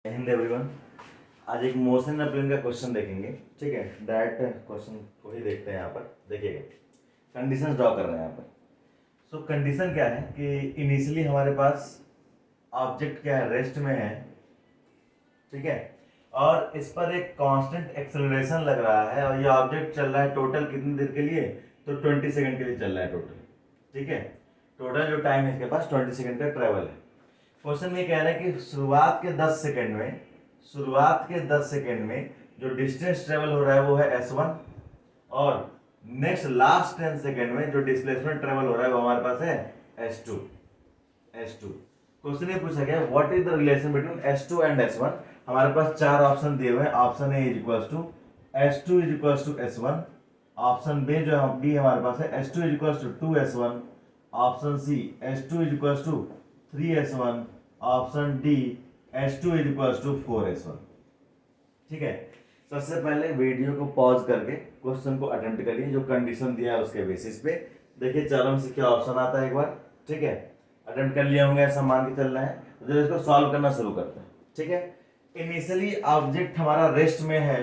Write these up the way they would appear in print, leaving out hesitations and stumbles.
Hind everyone. आज एक motion airplane का क्वेश्चन देखेंगे। ठीक है, डायरेक्ट क्वेश्चन को ही देखते हैं। यहाँ पर देखिएगा, कंडीशंस ड्रॉ कर रहे हैं यहाँ पर। सो कंडीशन क्या है कि इनिशियली हमारे पास ऑब्जेक्ट क्या है, रेस्ट में है। ठीक है, और इस पर एक कांस्टेंट एक्सेलरेशन लग रहा है और ये ऑब्जेक्ट चल रहा है टोटल कितनी देर के लिए, तो 20 सेकंड के लिए चल रहा है टोटल। ठीक है, टोटल जो टाइम है इसके पास 20 सेकंड का ट्रेवल है। क्वेश्चन ये कह रहा है कि शुरुआत के 10 सेकंड में जो डिस्टेंस ट्रेवल हो रहा है वो है s1, और नेक्स्ट लास्ट 10 सेकंड में जो डिस्प्लेसमेंट ट्रेवल हो रहा है वो हमारे पास है s2। क्वेश्चन ये पूछा गया what is the relation between s2 and s1। हमारे पास चार ऑप्शन दिए हुए हैं। Option A is equals to s2 is equals to s1। Option B हमारे पास है s2 is equals to 2s1। Option C s2 is equals to 3s1। Option D s2 is equals to 4s1। ठीक है, सबसे पहले video को pause करके question को अटेम्प्ट करिए जो कंडीशन दिया है उसके बेसिस पे। देखिए चारों में से क्या ऑप्शन आता है एक बार। ठीक है, अटेम्प्ट कर लिए होंगे ऐसा मान के चल रहे हैं, तो इसको सॉल्व करना शुरू करते हैं। ठीक है, इनिशियली ऑब्जेक्ट हमारा रेस्ट में है,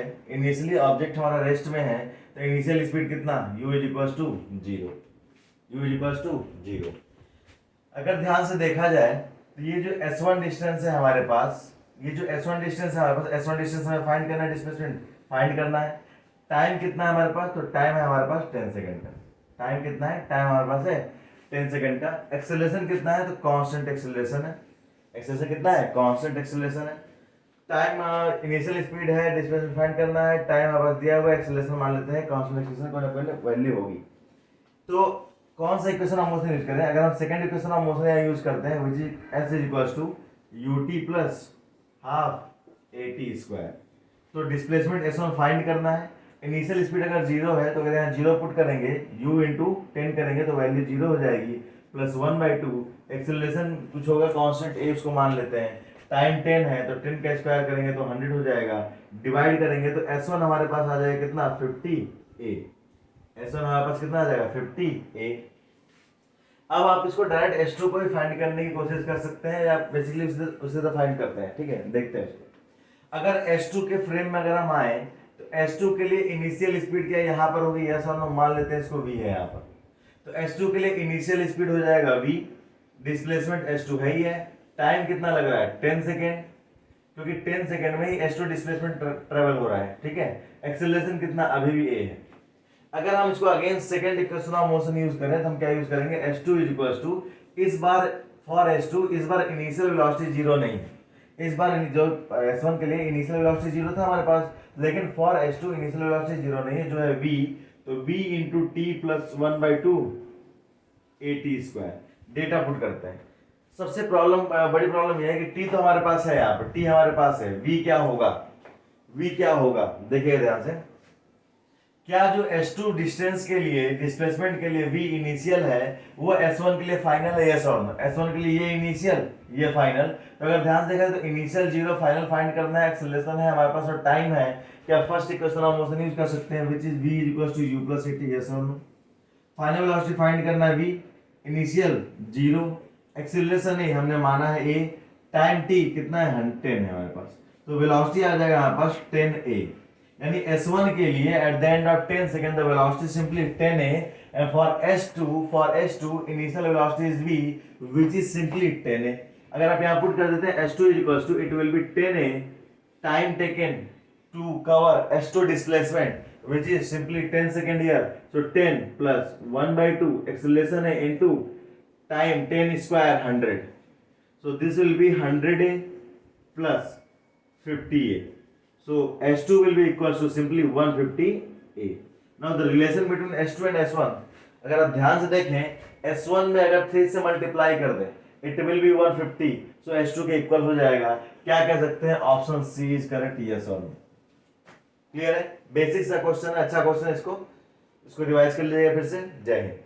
तो इनिशियल स्पीड कितना, u इज इक्वल्स टू 0। अगर ध्यान से देखा जाए तो ये जो s1 डिस्टेंस है हमारे पास, s1 डिस्टेंस हमें फाइंड करना है, डिस्प्लेसमेंट फाइंड करना है। टाइम कितना है हमारे पास, तो टाइम है हमारे पास 10 सेकंड का। टाइम कितना है, टाइम हमारे पास है 10 सेकंड का। एक्सेलरेशन कितना है, तो कांस्टेंट एक्सेलरेशन है। टाइम इनिशियल स्पीड है, डिस्प्लेसमेंट फाइंड करना है। टाइम हमारे पास दिया हुआ है, एक्सेलरेशन मान लेते हैं, कांस्टेंट एक्सेलरेशन कोई ना कोई वैल्यू होगी। तो कौन सा इक्वेशन ऑफ मोशन यूज करें, अगर हम second equation of motion use करते हैं which is s is equals to ut plus half at square. तो डिस्प्लेसमेंट s1 फाइंड करना है। इनिशियल स्पीड अगर 0 है तो अगर यहाँ 0 पुट करेंगे, u इंटू 10 करेंगे तो वैल्यू 0 हो जाएगी, प्लस 1/2। एक्सेलरेशन कुछ होगा कांस्टेंट a, उसको मान लेते हैं। टाइम 10 है तो 10 का स्क्वायर करेंगे तो 100 हो जाएगा। डिवाइड करेंगे तो s1 हमारे पास आ जाएगा कितना, 50a। s1 हमारे पास कितना आ जाएगा, 50a। अब आप इसको डायरेक्ट s2 को भी फाइंड करने की कोशिश कर सकते हैं, या बेसिकली उसे तो फाइंड करते हैं। ठीक है, देखते हैं इसको। अगर s2 के फ्रेम में अगर हम आए तो s2 के लिए इनिशियल स्पीड क्या यहाँ पर होगी, यस और नो मान लेते हैं, इसको v है यहाँ पर। तो s2 के लिए इनिशियल स्पीड हो जाएगा v, डिस्प्लेसमेंट s2 है ही है। टाइम कितना लग रहा है, 10 सेकेंड, क्योंकि 10 सेकेंड में ही s2 डिस्प्लेसमेंट ट्रेवल हो रहा है। ठीक है, एक्सेलरेशन कितना, अभी भी a है। अगर हम इसको again second equation of motion use करें तो हम क्या यूज करेंगे, s2 इज इक्वल्स टू, इस बार फॉर s2 इस बार इनिशियल वेलोसिटी 0 नहीं, इस बार जो s1 के लिए इनिशियल वेलोसिटी 0 था हमारे पास, लेकिन फॉर s2 इनिशियल वेलोसिटी 0 नहीं है, जो है v, तो v into T plus 1/2 at square. Data put करते हैं। सबसे बड़ी प्रॉब्लम यह है कि t तो हमारे पास है, यहाँ पर t हमारे पास है, v क्या होगा, देखिए ध्यान से। क्या जो s2 डिस्टेंस के लिए, डिस्प्लेसमेंट के लिए v इनिशियल है, वो s1 के लिए फाइनल है, यस और नो। s1 के लिए ये इनिशियल, ये फाइनल। तो अगर ध्यान से देखें तो इनिशियल 0, फाइनल फाइंड करना है, एक्सेलरेशन है हमारे पास और टाइम है। क्या first equation of motion use कर सकते हैं which is v is equals to u plus at, yes और नो। फाइनल वेलोसिटी फाइंड करना है v, इनिशियल 0, एक्सेलरेशन है हमने माना है a, टाइम t कितना है, 10 है हमारे पास, तो वेलोसिटी आ जाएगा हमारे पास 10a। यानी s1 के लिए at the end of 10 second the velocity simply 10a, and for s2 initial velocity is v which is simply 10a। अगर आप यहां पुट कर देते हैं s2 is equals to, it will be 10a time taken to cover s2 displacement which is simply 10 second here, so 10 plus 1/2 acceleration है into time 10 square 100, so this will be 100a plus 50a. So S2 will be equals to simply 150a. Now the relation between S2 and S1, अगर आप ध्यान से देखें S1 में अगर 3 से multiply कर दें, it will be 150, so S2 के इक्वल हो जाएगा। क्या कह सकते हैं, option C is correct, yes और नो। क्लियर है, बेसिक सा क्वेश्चन है, अच्छा क्वेश्चन है, इसको रिवाइज कर लीजिएगा फिर से। जय हिंद।